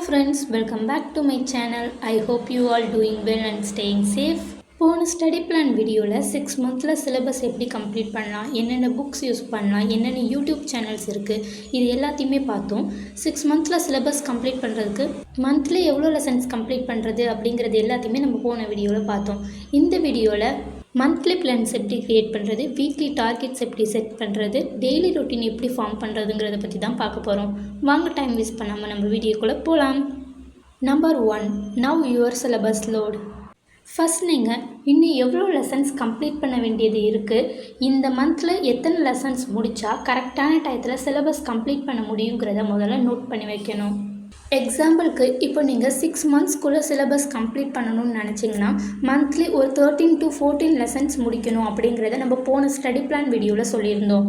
friends, welcome back to my channel. I hope you all doing well and staying safe. போன study plan வீடியோவில் 6 மந்தில் syllabus எப்படி complete பண்ணலாம், என்னென்ன books use பண்ணலாம், என்னென்ன யூடியூப் சேனல்ஸ் இருக்குது, இது எல்லாத்தையுமே பார்த்தோம். 6 மந்தில் சிலபஸ் கம்ப்ளீட் பண்ணுறதுக்கு மந்த்லி எவ்வளோ லெசன்ஸ் கம்ப்ளீட் பண்ணுறது அப்படிங்கிறது எல்லாத்தையுமே நம்ம போன வீடியோவில் பார்த்தோம். இந்த வீடியோவில் மந்த்லி பிளான்ஸ் எப்படி க்ரியேட் பண்ணுறது, வீக்லி டார்கெட்ஸ் எப்படி செட் பண்ணுறது, டெய்லி ரொட்டீன் எப்படி ஃபார்ம் பண்ணுறதுங்கிறத பற்றி தான் பார்க்க போகிறோம். வாங்க டைம் வேஸ்ட் பண்ணாமல் நம்ம வீடியோக்குள்ளே போகலாம். Number 1, now your syllabus load. First நீங்கள் இன்னும் எவ்வளோ லெசன்ஸ் கம்ப்ளீட் பண்ண வேண்டியது இருக்குது, இந்த மந்தில் எத்தனை லெசன்ஸ் முடித்தா கரெக்டான டயத்தில் சிலபஸ் கம்ப்ளீட் பண்ண முடியுங்கிறத முதல்ல நோட் பண்ணி வைக்கணும். எக்ஸாம்பிளுக்கு இப்போ நீங்கள் 6 மந்த்ஸ்க்குள்ளே சிலபஸ் கம்ப்ளீட் பண்ணணும்னு நினச்சிங்கன்னா மந்த்லி ஒரு 13 to 14 லெசன்ஸ் முடிக்கணும் அப்படிங்கிறத நம்ம போன ஸ்டடி பிளான் வீடியோவில் சொல்லியிருந்தோம்.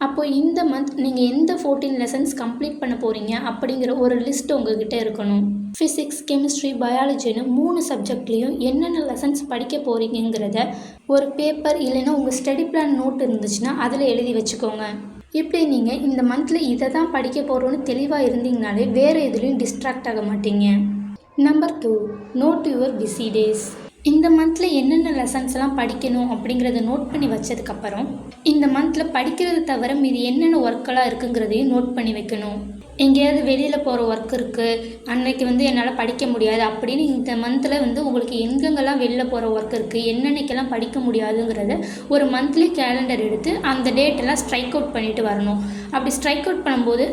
அப்போது இந்த மந்த் நீங்கள் எந்த 14 லெசன்ஸ் கம்ப்ளீட் பண்ண போகிறீங்க அப்படிங்கிற ஒரு லிஸ்ட் உங்ககிட்ட இருக்கணும். ஃபிசிக்ஸ், கெமிஸ்ட்ரி, பயாலஜின்னு 3 சப்ஜெக்ட்லேயும் என்னென்ன லெசன்ஸ் படிக்க போகிறீங்கிறத ஒரு பேப்பர் இல்லைன்னா உங்கள் ஸ்டடி பிளான் நோட் இருந்துச்சுன்னா அதில் எழுதி வச்சுக்கோங்க. இப்படி நீங்கள் இந்த மந்தில் இதை தான் படிக்க போகிறோன்னு தெளிவாக இருந்தீங்கனாலே வேறு எதுலேயும் டிஸ்ட்ராக்ட் ஆக மாட்டீங்க. Number 2, note your busy days. இந்த மந்தில் என்னென்ன லெசன்ஸ்லாம் படிக்கணும் அப்படிங்கிறத நோட் பண்ணி வச்சதுக்கப்புறம் இந்த மந்தில் படிக்கிறது தவிர மீது என்னென்ன ஒர்க்கெல்லாம் இருக்குங்கிறதையும் நோட் பண்ணி வைக்கணும். எங்கேயாவது வெளியில் போகிற ஒர்க் இருக்குது, அன்னைக்கு என்னால் படிக்க முடியாது அப்படின்னு இந்த மந்தில் உங்களுக்கு எங்கெங்கெல்லாம் வெளில போகிற ஒர்க் இருக்குது, என்னென்னைக்கெல்லாம் படிக்க முடியாதுங்கிறத ஒரு மந்த்லி கேலண்டர் எடுத்து அந்த டேட்டெல்லாம் ஸ்ட்ரைக் அவுட் பண்ணிட்டு வரணும். அப்படி ஸ்ட்ரைக் அவுட் பண்ணும்போது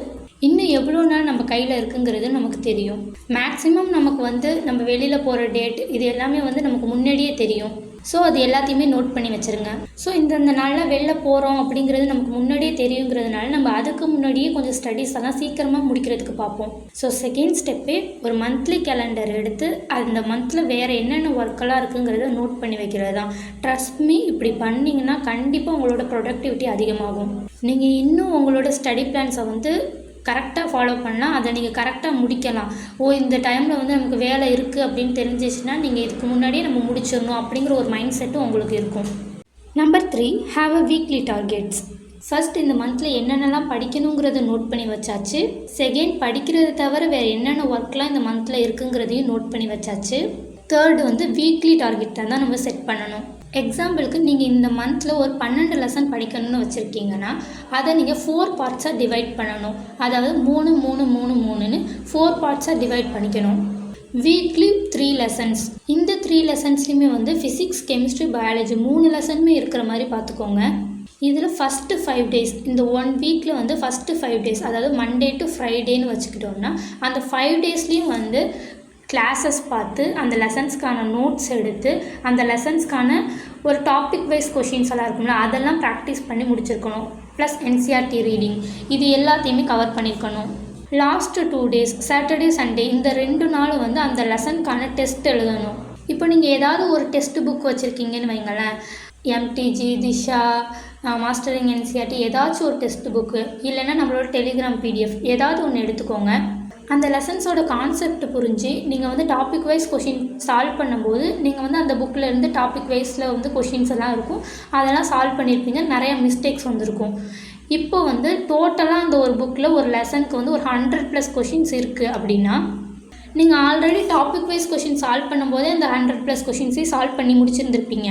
இன்னும் எவ்வளோ நாள் நம்ம கையில் இருக்குங்கிறது நமக்கு தெரியும். மேக்ஸிமம் நமக்கு நம்ம வெளியில் போகிற டேட் இது எல்லாமே நமக்கு முன்னாடியே தெரியும். ஸோ அது எல்லாத்தையுமே நோட் பண்ணி வச்சுருங்க. ஸோ இந்த நாளில் வெளில போகிறோம் அப்படிங்கிறது நமக்கு முன்னாடியே தெரியுங்கிறதுனால நம்ம அதுக்கு முன்னாடியே கொஞ்சம் ஸ்டடீஸ் எல்லாம் சீக்கிரமாக முடிக்கிறதுக்கு பார்ப்போம். ஸோ செகண்ட் ஸ்டெப்பே ஒரு மந்த்லி கேலண்டர் எடுத்து அந்த மந்தில் வேறு என்னென்ன ஒர்க்கெல்லாம் இருக்குங்கிறத நோட் பண்ணி வைக்கிறது தான். ட்ரஸ்ட் மீ, இப்படி பண்ணிங்கன்னா கண்டிப்பாக உங்களோட ப்ரொடக்டிவிட்டி அதிகமாகும். நீங்கள் இன்னும் உங்களோட ஸ்டடி பிளான்ஸை கரெக்டாக ஃபாலோ பண்ணலாம், அதை நீங்கள் கரெக்டாக முடிக்கலாம். இந்த டைமில் நமக்கு வேலை இருக்குது அப்படின்னு தெரிஞ்சிச்சுன்னா நீங்கள் இதுக்கு முன்னாடியே நம்ம முடிச்சிடணும் அப்படிங்கிற ஒரு மைண்ட் செட்டும் உங்களுக்கு இருக்கும். Number 3, have a weekly targets. First இந்த மந்தில் என்னென்னலாம் படிக்கணுங்கிறத நோட் பண்ணி வச்சாச்சு. செகண்ட், படிக்கிறத தவிர வேறு என்னென்ன ஒர்க்லாம் இந்த மந்தில் இருக்குங்கிறதையும் நோட் பண்ணி வச்சாச்சு. தேர்டு வீக்லி டார்கெட்டை தான் நம்ம செட் பண்ணணும். எக்ஸாம்பிளுக்கு நீங்கள் இந்த மந்தில் ஒரு 12 லெசன் படிக்கணும்னு வச்சுருக்கீங்கன்னா அதை நீங்கள் 4 பார்ட்ஸாக டிவைட் பண்ணணும். அதாவது 3 3 3 3ன்னு 4 பார்ட்ஸாக டிவைட் பண்ணிக்கணும். Weekly 3 lessons. இந்த 3 லெசன்ஸ்லையுமே ஃபிசிக்ஸ், கெமிஸ்ட்ரி, பயாலஜி 3 லெசனுமே இருக்கிற மாதிரி பார்த்துக்கோங்க. இதில் ஃபஸ்ட்டு 5 டேஸ், இந்த 1 வீக்கில் ஃபஸ்ட்டு 5 டேஸ், அதாவது மண்டே டு ஃப்ரைடேன்னு வச்சுக்கிட்டோம்னா அந்த 5 டேஸ்லேயும் கிளாஸஸ் பார்த்து அந்த லெசன்ஸ்க்கான நோட்ஸ் எடுத்து அந்த லெசன்ஸ்க்கான ஒரு டாபிக் வைஸ் கொஷின்ஸ் எல்லாம் இருக்கும்ல அதெல்லாம் ப்ராக்டிஸ் பண்ணி முடிச்சிருக்கணும். ப்ளஸ் என்சிஆர்டி ரீடிங் இது எல்லாத்தையுமே கவர் பண்ணியிருக்கணும். லாஸ்ட்டு 2 டேஸ், சாட்டர்டே சண்டே, இந்த 2 நாளும் அந்த லெசனுக்கான டெஸ்ட் எழுதணும். இப்போ நீங்கள் ஏதாவது ஒரு டெஸ்ட் புக் வச்சுருக்கீங்கன்னு வைங்களேன், எம்டிஜி, திஷா, மாஸ்டரிங் என்சிஆர்டி ஏதாச்சும் ஒரு டெஸ்ட் புக்கு இல்லைன்னா நம்மளோட டெலிகிராம் பிடிஎஃப் ஏதாவது ஒன்று எடுத்துக்கோங்க. அந்த லெசன்ஸோட கான்செப்ட் புரிஞ்சு நீங்கள் டாபிக் வைஸ் கொஷின் சால்வ் பண்ணும்போது நீங்கள் அந்த புக்கில் இருந்து டாபிக் வைஸில் கொஷின்ஸ் எல்லாம் இருக்கும், அதெல்லாம் சால்வ் பண்ணியிருப்பீங்க. நிறைய மிஸ்டேக்ஸ் வந்திருக்கும். இப்போ டோட்டலாக அந்த ஒரு புக்கில் ஒரு லெசனுக்கு ஒரு 100+ கொஷின்ஸ் இருக்குது அப்படின்னா நீங்கள் already topic wise question solve பண்ணும்போதே அந்த 100+ கொஷின்ஸையும் சால்வ் பண்ணி முடிச்சிருந்துருப்பீங்க.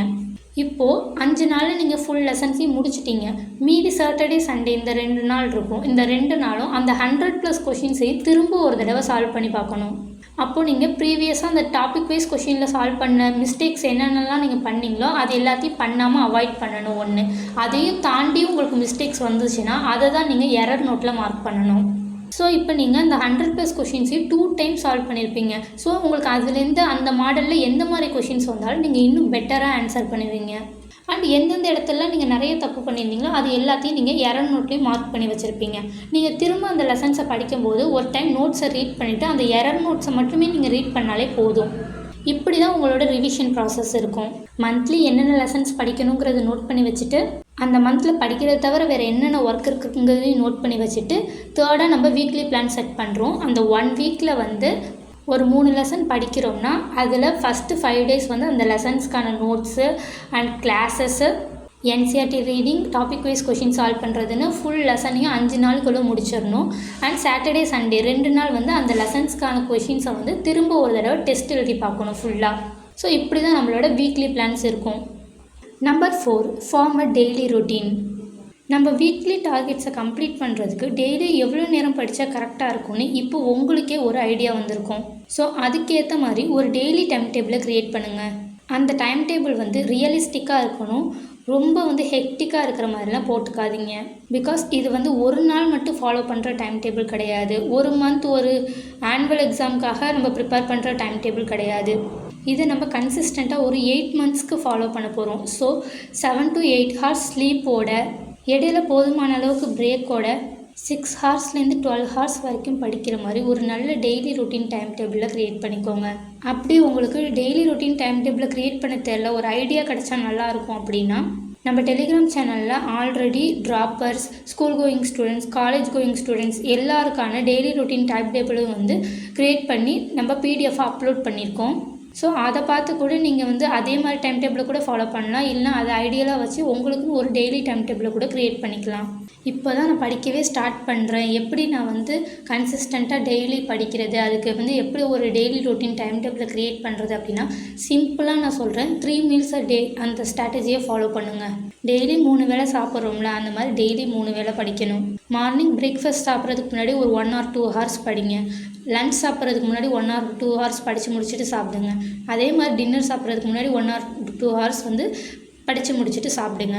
இப்போது 5 நாளில் நீங்கள் ஃபுல் லெசன்ஸையும் முடிச்சிட்டிங்க. மீதி சாட்டர்டே சண்டே இந்த 2 நாள் இருக்கும். இந்த 2 நாளும் அந்த 100+ கொஷின்ஸையும் திரும்ப ஒரு தடவை சால்வ் பண்ணி பார்க்கணும். அப்போது நீங்கள் ப்ரீவியஸாக அந்த டாபிக் வைஸ் கொஷினில் சால்வ் பண்ண மிஸ்டேக்ஸ் என்னென்னலாம் நீங்கள் பண்ணீங்களோ அது எல்லாத்தையும் பண்ணாமல் அவாய்ட் பண்ணணும். ஒன்று, அதையும் தாண்டி உங்களுக்கு மிஸ்டேக்ஸ் வந்துச்சுன்னா அதை தான் நீங்கள் எரர் நோட்டில் மார்க் பண்ணணும். ஸோ இப்போ நீங்கள் அந்த 100+ கொஷின்ஸையும் 2 டைம்ஸ் சால்வ் பண்ணியிருப்பீங்க. ஸோ உங்களுக்கு அதுலேருந்து அந்த மாடலில் எந்த மாதிரி கொஷின்ஸ் வந்தாலும் நீங்கள் இன்னும் பெட்டராக ஆன்சர் பண்ணுவீங்க. அண்ட் எந்தெந்த இடத்துலலாம் நீங்கள் நிறைய தப்பு பண்ணியிருந்தீங்களோ அது எல்லாத்தையும் நீங்கள் எரர் நோட்லேயும் மார்க் பண்ணி வச்சுருப்பீங்க. நீங்கள் திரும்ப அந்த லெசன்ஸை படிக்கும்போது ஒரு டைம் நோட்ஸை ரீட் பண்ணிவிட்டு அந்த எரர் நோட்ஸை மட்டுமே நீங்கள் ரீட் பண்ணாலே போதும். இப்படி தான் உங்களோட ரிவிஷன் ப்ராசஸ் இருக்கும். மந்த்லி என்னென்ன லெசன்ஸ் படிக்கணுங்கிறத நோட் பண்ணி வச்சுட்டு அந்த மந்தில் படிக்கிறத தவிர வேறு என்னென்ன ஒர்க் இருக்குங்கிறதையும் நோட் பண்ணி வச்சுட்டு தேர்டாக நம்ம வீக்லி பிளான் செட் பண்ணுறோம். அந்த 1 வீக்கில் ஒரு 3 லெசன் படிக்கிறோம்னா அதில் ஃபஸ்ட்டு 5 டேஸ் அந்த லெசன்ஸ்க்கான notes and classes NCERT reading, topic wise question solve பண்ணுறதுன்னு ஃபுல் லெசனையும் 5 நாளுக்குள்ளே முடிச்சிடணும். அண்ட் சாட்டர்டே சண்டே 2 நாள் வந்து அந்த லெசன்ஸ்க்கான கொஷின்ஸை வந்து திரும்ப ஒரு தடவை டெஸ்ட் எழுதி பார்க்கணும் ஃபுல்லாக. ஸோ இப்படி தான் நம்மளோட வீக்லி பிளான்ஸ் இருக்கும். Number 4, form a daily routine. நம்ம வீக்லி டார்கெட்ஸை கம்ப்ளீட் பண்ணுறதுக்கு டெய்லி எவ்வளோ நேரம் படித்தா கரெக்டாக இருக்கும்னு இப்போ உங்களுக்கே ஒரு ஐடியா வந்திருக்கும். ஸோ அதுக்கேற்ற மாதிரி ஒரு டெய்லி டைம் டேபிளை க்ரியேட் பண்ணுங்கள். அந்த டைம் டேபிள் வந்து ரியலிஸ்டிக்காக இருக்கணும். ரொம்ப வந்து ஹெக்டிக்காக இருக்கிற மாதிரிலாம் போட்டுக்காதீங்க. பிகாஸ் இது வந்து ஒரு நாள் மட்டும் ஃபாலோ பண்ணுற டைம் டேபிள் கிடையாது. ஒரு மந்த் ஒரு ஆனுவல் எக்ஸாமுக்காக நம்ம ப்ரிப்பேர் பண்ணுற டைம் டேபிள் கிடையாது. இது நம்ம கன்சிஸ்டண்ட்டாக ஒரு 8 மந்த்ஸ்க்கு ஃபாலோ பண்ண போகிறோம். ஸோ 7 to 8 ஹார்ஸ் ஸ்லீப்போட, இடையில போதுமான அளவுக்கு பிரேக்கோட 6 ஹார்ஸ்லேருந்து 12 ஹார்ஸ் வரைக்கும் படிக்கிற மாதிரி ஒரு நல்ல டெய்லி ரொட்டீன் டைம் டேபிளில் க்ரியேட் பண்ணிக்கோங்க. அப்படி உங்களுக்கு டெய்லி ரொட்டீன் டைம் டேபிளை க்ரியேட் பண்ண தெரியல, ஒரு ஐடியா கிடச்சா நல்லாயிருக்கும் அப்படின்னா நம்ம டெலிகிராம் சேனலில் already droppers, school going students, college going students எல்லாருக்கான டெய்லி ரொட்டீன் டைம் டேபிளும் வந்து க்ரியேட் பண்ணி நம்ம PDF அப்லோட் பண்ணியிருக்கோம். ஸோ அதை பார்த்து கூட நீங்கள் வந்து அதே மாதிரி டைம் டேபிளை கூட ஃபாலோ பண்ணலாம். இல்லைனா அதை ஐடியலாக வச்சு உங்களுக்கும் ஒரு டெய்லி டைம் டேபிளை கூட க்ரியேட் பண்ணிக்கலாம். இப்போ தான் நான் படிக்கவே ஸ்டார்ட் பண்ணுறேன், எப்படி நான் வந்து கன்சிஸ்டண்ட்டாக டெய்லி படிக்கிறது, அதுக்கு வந்து எப்படி ஒரு டெய்லி ரொட்டீன் டைம் டேபிளை க்ரியேட் பண்ணுறது அப்படின்னா சிம்பிளாக நான் சொல்கிறேன். 3 meals a day அந்த ஸ்ட்ராட்டஜியை ஃபாலோ பண்ணுங்கள். டெய்லி 3 வேளை சாப்பிட்றோம்ல, அந்த மாதிரி டெய்லி 3 வேளை படிக்கணும். மார்னிங் பிரேக்ஃபாஸ்ட் சாப்பிட்றதுக்கு முன்னாடி ஒரு 1 or 2 ஹார்ஸ் படிங்க. லன்ச் சாப்பிட்றதுக்கு முன்னாடி 1 or 2 ஹார்ஸ் படித்து முடிச்சுட்டு சாப்பிடுங்க. அதே மாதிரி டின்னர் சாப்பிட்றதுக்கு முன்னாடி 1 or 2 ஹார்ஸ் வந்து படித்து முடிச்சுட்டு சாப்பிடுங்க.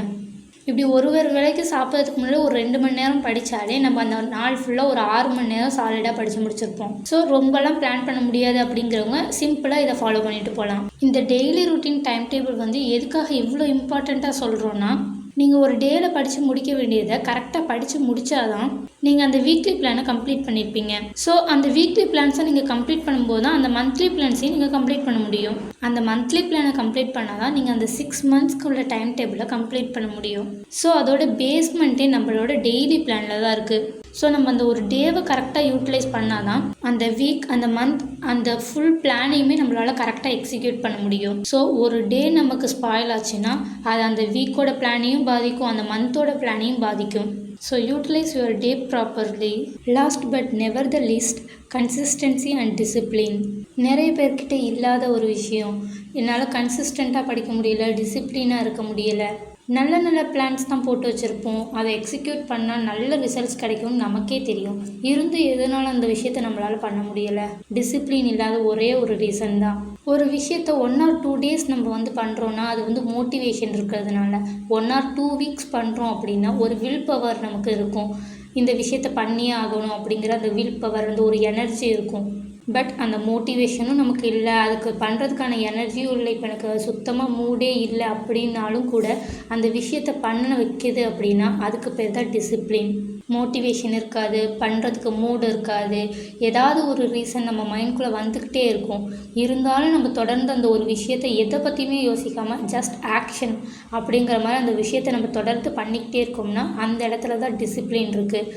இப்படி ஒரு வேளைக்கு சாப்பிட்றதுக்கு முன்னாடி ஒரு 2 மணி நேரம் படித்தாலே நம்ம அந்த நாள் ஃபுல்லாக ஒரு 6 மணி நேரம் சாலிடாக படித்து முடிச்சிருப்போம். ஸோ ரொம்பலாம் பிளான் பண்ண முடியாது அப்படிங்கிறவங்க சிம்பிளாக இதை ஃபாலோ பண்ணிட்டு போகலாம். இந்த டெய்லி ரொட்டீன் டைம் டேபிள் வந்து எதுக்காக இவ்வளோ இம்பார்ட்டண்ட்டாக சொல்கிறோன்னா, நீங்கள் ஒரு டேயில் படித்து முடிக்க வேண்டியதை கரெக்டாக படித்து முடித்தாதான் நீங்கள் அந்த வீக்லி பிளானை கம்ப்ளீட் பண்ணியிருப்பீங்க. ஸோ அந்த வீக்லி பிளான்ஸை நீங்கள் கம்ப்ளீட் பண்ணும்போது தான் அந்த மந்த்லி பிளான்ஸையும் நீங்கள் கம்ப்ளீட் பண்ண முடியும். அந்த மந்த்லி பிளானை கம்ப்ளீட் பண்ணால் தான் நீங்கள் அந்த 6 மந்த்ஸ்க்கு உள்ள டைம் டேபிளை கம்ப்ளீட் பண்ண முடியும். ஸோ அதோட பேஸ்மெண்ட்டே நம்மளோட டெய்லி பிளானில் தான் இருக்குது. ஸோ நம்ம அந்த ஒரு டேவை கரெக்டாக யூட்டிலைஸ் பண்ணால் தான் அந்த வீக், அந்த மந்த், அந்த ஃபுல் பிளானையுமே நம்மளால் கரெக்டாக எக்ஸிக்யூட் பண்ண முடியும். ஸோ ஒரு டே நமக்கு ஸ்பாயில் ஆச்சுன்னா அது அந்த வீக்கோட பிளானையும் பாதிக்கும், அந்த மந்தோட பிளானையும் பாதிக்கும். So utilise your day properly. Last but never the least, consistency and discipline. நிறைய பேர்கிட்ட இல்லாத ஒரு விஷயம், என்னால் கன்சிஸ்டண்ட்டாக படிக்க முடியல, டிசிப்ளினாக இருக்க முடியலை. நல்ல நல்ல பிளான்ஸ் தான் போட்டு வச்சுருப்போம், அதை எக்ஸிக்யூட் பண்ணால் நல்ல ரிசல்ட்ஸ் கிடைக்கும்னு நமக்கே தெரியும். இருந்து எதனால அந்த விஷயத்தை நம்மளால் பண்ண முடியலை, டிசிப்ளின் இல்லாத ஒரே ஒரு ரீசன் தான். ஒரு விஷயத்தை 1 or 2 days நம்ம வந்து பண்ணுறோன்னா அது வந்து மோட்டிவேஷன் இருக்கிறதுனால. 1 or 2 weeks பண்ணுறோம் அப்படின்னா ஒரு வில் பவர் நமக்கு இருக்கும். இந்த விஷயத்தை பண்ணியே ஆகணும் அப்படிங்கிற அந்த வில் பவர், அந்த ஒரு எனர்ஜி இருக்கும். பட் அந்த மோட்டிவேஷனும் நமக்கு இல்லை, அதுக்கு பண்ணுறதுக்கான எனர்ஜியும் இல்லை. இப்போ எனக்கு சுத்தமாக மூடே இல்லை அப்படின்னாலும் கூட அந்த விஷயத்தை பண்ண வைக்கிது அப்படின்னா அதுக்கு பேர் தான் டிசிப்ளின். மோட்டிவேஷன் இருக்காது, பண்ணுறதுக்கு மூடு இருக்காது, ஏதாவது ஒரு ரீசன் நம்ம மைண்ட்குள்ளே வந்துக்கிட்டே இருக்கும். இருந்தாலும் நம்ம தொடர்ந்து அந்த ஒரு விஷயத்தை எதை பற்றியுமே யோசிக்காமல் ஜஸ்ட் ஆக்ஷன் அப்படிங்கிற மாதிரி அந்த விஷயத்தை நம்ம தொடர்ந்து பண்ணிக்கிட்டே இருக்கோம்னா அந்த இடத்துல தான் டிசிப்ளின் இருக்குது.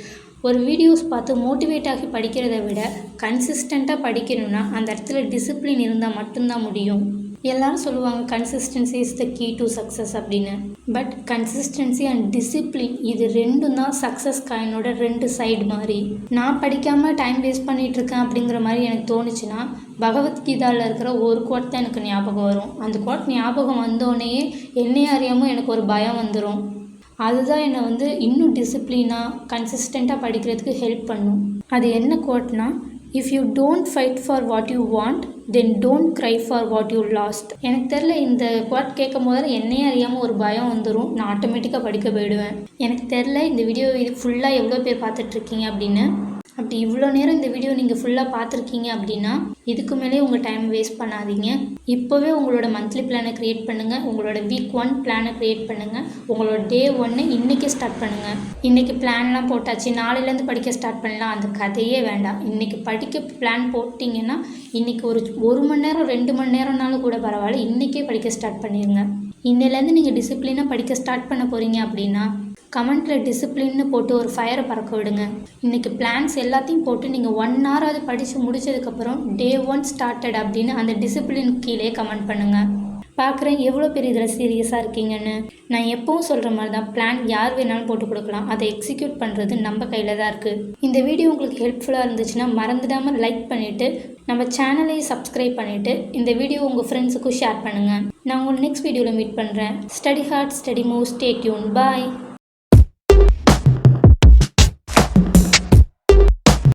ஒரு வீடியோஸ் பார்த்து மோட்டிவேட் ஆகி படிக்கிறத விட கன்சிஸ்டண்ட்டாக படிக்கணும்னா அந்த இடத்துல டிசிப்ளின் இருந்தால் மட்டும்தான் முடியும். எல்லாரும் சொல்லுவாங்க consistency is the key to success அப்படின்னு. பட் கன்சிஸ்டன்சி அண்ட் டிசிப்ளின் இது ரெண்டும் தான் சக்ஸஸ் காயினோட 2 சைடு மாதிரி. நான் படிக்காமல் டைம் வேஸ்ட் பண்ணிகிட்ருக்கேன் அப்படிங்கிற மாதிரி எனக்கு தோணுச்சுன்னா பகவத்கீதாவில் இருக்கிற ஒரு கோட் தான் எனக்கு ஞாபகம் வரும். அந்த கோட் ஞாபகம் வந்தோடனே என்னையே அறியாமல் எனக்கு ஒரு பயம் வந்துடும். அதுதான் என்னை வந்து இன்னும் டிசிப்ளினாக கன்சிஸ்டண்ட்டாக படிக்கிறதுக்கு ஹெல்ப் பண்ணும். அது என்ன கோட்னா, if you don't fight for what you want then don't cry for what you lost. எனக்கு தெரில, இந்த கோட் கேட்கும் போது என்னையே அறியாமல் ஒரு பயம் வந்துடும். நான் ஆட்டோமேட்டிக்காக படிக்க போயிடுவேன். எனக்கு தெரில இந்த வீடியோ ஃபுல்லாக எவ்வளோ பேர் பார்த்துட்ருக்கீங்க அப்படின்னு. அப்படி இவ்வளோ நேரம் இந்த வீடியோ நீங்கள் ஃபுல்லாக பார்த்துருக்கீங்க அப்படின்னா இதுக்கு மேலே உங்கள் டைம் வேஸ்ட் பண்ணாதீங்க. இப்போவே உங்களோட மந்த்லி பிளானை க்ரியேட் பண்ணுங்கள், உங்களோட வீக் 1 பிளானை க்ரியேட் பண்ணுங்கள், உங்களோட டே 1 இன்றைக்கே ஸ்டார்ட் பண்ணுங்கள். இன்றைக்கி பிளான்லாம் போட்டாச்சு, நாளையிலேருந்து படிக்க ஸ்டார்ட் பண்ணலாம், அந்த கதையே வேண்டாம். இன்றைக்கி படிக்க பிளான் போட்டிங்கன்னா இன்றைக்கி ஒரு மணி நேரம் 2 மணி நேரம்னாலும் கூட பரவாயில்ல, இன்றைக்கே படிக்க ஸ்டார்ட் பண்ணிடுங்க. இன்னிலேருந்து நீங்கள் டிசிப்ளினாக படிக்க ஸ்டார்ட் பண்ண போகிறீங்க அப்படின்னா கமெண்ட்டில் டிசிப்ளின்னு போட்டு ஒரு ஃபயரை பறக்க விடுங்க. இன்றைக்கி பிளான்ஸ் எல்லாத்தையும் போட்டு நீங்கள் 1 hour படித்து முடித்ததுக்கப்புறம் டே 1 ஸ்டார்டட் அப்படின்னு அந்த டிசிப்ளின் கீழே கமெண்ட் பண்ணுங்கள். பார்க்குறேன் எவ்வளோ பேர் இதில் சீரியஸாக இருக்கீங்கன்னு. நான் எப்பவும் சொல்கிற மாதிரி தான், பிளான் யார் வேணாலும் போட்டு கொடுக்கலாம், அதை எக்ஸிக்யூட் பண்ணுறது நம்ம கையில் தான் இருக்குது. இந்த வீடியோ உங்களுக்கு ஹெல்ப்ஃபுல்லாக இருந்துச்சுன்னா மறந்துடாமல் லைக் பண்ணிவிட்டு நம்ம சேனலையும் சப்ஸ்கிரைப் பண்ணிவிட்டு இந்த வீடியோ உங்கள் ஃப்ரெண்ட்ஸுக்கும் ஷேர் பண்ணுங்கள். நான் உங்களை நெக்ஸ்ட் வீடியோவில் மீட் பண்ணுறேன். Study hard, study move, stay tuned. பாய்.